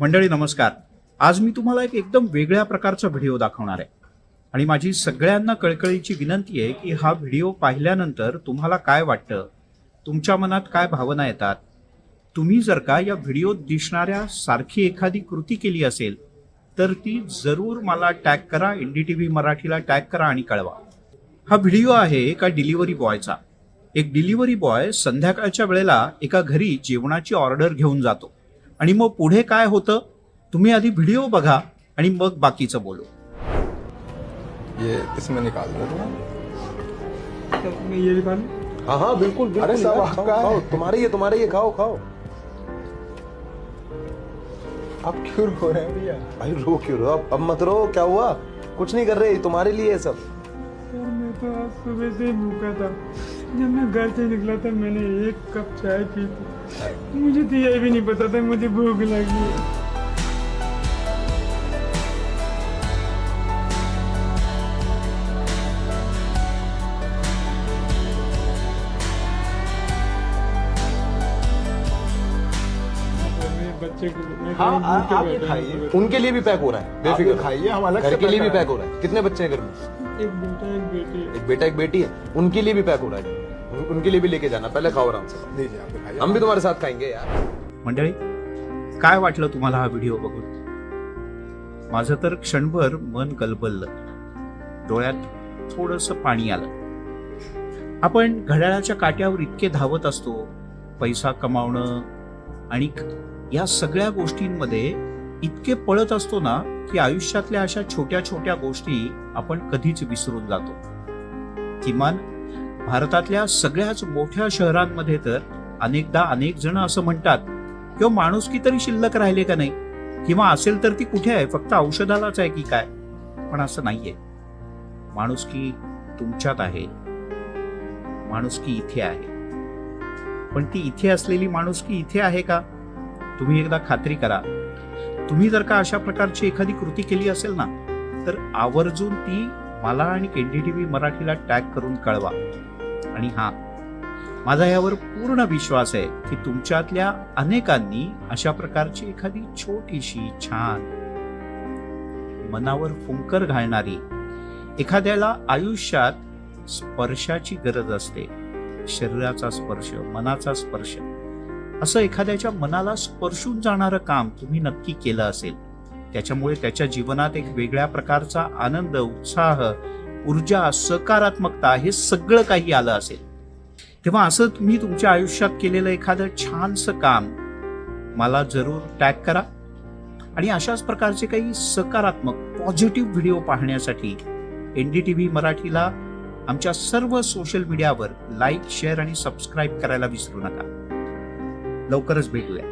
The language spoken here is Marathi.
मंडळी नमस्कार. आज मी तुम्हाला एक एकदम वेगळ्या प्रकारचा व्हिडिओ दाखवणार आहे आणि माझी सगळ्यांना कळकळीची विनंती आहे की हा व्हिडिओ पाहिल्यानंतर तुम्हाला काय वाटतं, तुमच्या मनात काय भावना येतात. तुम्ही जर का या व्हिडिओत दिसणाऱ्या सारखी एखादी कृती केली असेल तर ती जरूर मला टॅग करा, NDTV मराठीला टॅग करा आणि कळवा. हा व्हिडिओ आहे एका डिलिव्हरी बॉयचा. एक डिलिव्हरी बॉय संध्याकाळच्या वेळेला एका घरी जेवणाची ऑर्डर घेऊन जातो आणि मग पुढे काय होतं तुम्ही आधी व्हिडिओ बघा आणि मग बाकीचं बोलू. ये इसमें निकाल दो ना। तो मैं ये भी पालूं? हाँ हाँ बिल्कुल बिल्कुल। अरे सब यार, आपका है। खाओ, तुम्हारे ये खाओ खाओ। आप क्यों रो रहे हैं भैया? भाई रो क्यों रो? अब मत रो, क्या हुआ? कुछ नहीं कर रहे, तुम्हारे लिए है सब। यार मैं तो आज सुबह से ही भूखा था। जब मैं घर से निकला था मैंने एक कप चाय पी थी। मुझे तो ये भी नहीं पता था मुझे भूख लगी है। बच्चे को मैं हाँ, कहीं भूखे आप बैठा खाइए। हूँ। उनके लिए भी पैक हो रहा है, आप बेफिक्र खाइए, हम अलग घर से के लिए भी पैक पैक हो रहा है। कितने बच्चे हैं घर में? एक बेटा एक बेटी है। एक बेटा एक बेटी है, उनके लिए भी पैक हो रहा है। उनके लिए भी लेके जाना, पहले खाओ आराम से। लीजिए आप खाइए। हम भी तुम्हारे साथ खाएंगे यार। मंडळी काय वाटलं तुम्हाला हा व्हिडिओ बघून? माझं तर क्षणभर मन गलबललं, डोळ्यात थोडंसं पाणी आलं. आपण घड्याळाच्या काट्यावर इतके धावत असतो, पैसा कमावणं आणि या सगळ्या गोष्टींमध्ये इतके पळत असतो ना की आयुष्यातल्या अशा छोट्या छोट्या गोष्टी आपण कधीच विसरून जातो. किमान भारतातल्या सगळ्याच मोठ्या शहरांमध्ये तर अनेकदा अनेक जण असं म्हणतात किंवा माणुसकी तरी शिल्लक राहिले का नाही, किंवा असेल तर ती कुठे आहे, फक्त औषधालाच आहे की काय. पण असं नाहीये. माणुसकी तुमच्यात आहे, माणुसकी इथे आहे. पण ती इथे असलेली माणुसकी इथे आहे का, तुम्ही एकदा खात्री करा. तुम्ही जर का अशा प्रकारची एखादी कृती केली असेल ना तर आवर्जून ती मला आणि NDTV मराठीला टॅग करून कळवा. आणि हा माझा यावर पूर्ण विश्वास आहे की तुमच्यातल्या अनेकांनी अशा प्रकारची एखादी छोटीशी छान मनावर फुंकर घालणारी, एखाद्याला आयुष्यात स्पर्शाची गरज असते, शरीराचा स्पर्श, मनाचा स्पर्श, असं एखाद्याच्या मनाला स्पर्शून जाणारं काम तुम्ही नक्की केलं असेल. त्याच्यामुळे त्याच्या जीवनात एक वेगळ्या प्रकारचा आनंद, उत्साह, ऊर्जा, सकारात्मकता हे सगळं काही आलं असेल. तेव्हा असं तुम्ही तुमच्या आयुष्यात केलेलं एखादं छानसं काम मला जरूर टॅग करा. आणि अशाच प्रकारचे काही सकारात्मक पॉझिटिव्ह व्हिडिओ पाहण्यासाठी NDTV मराठीला आमच्या सर्व सोशल मीडियावर लाईक, शेअर आणि सबस्क्राईब करायला विसरू नका. लवकरच भेटूया.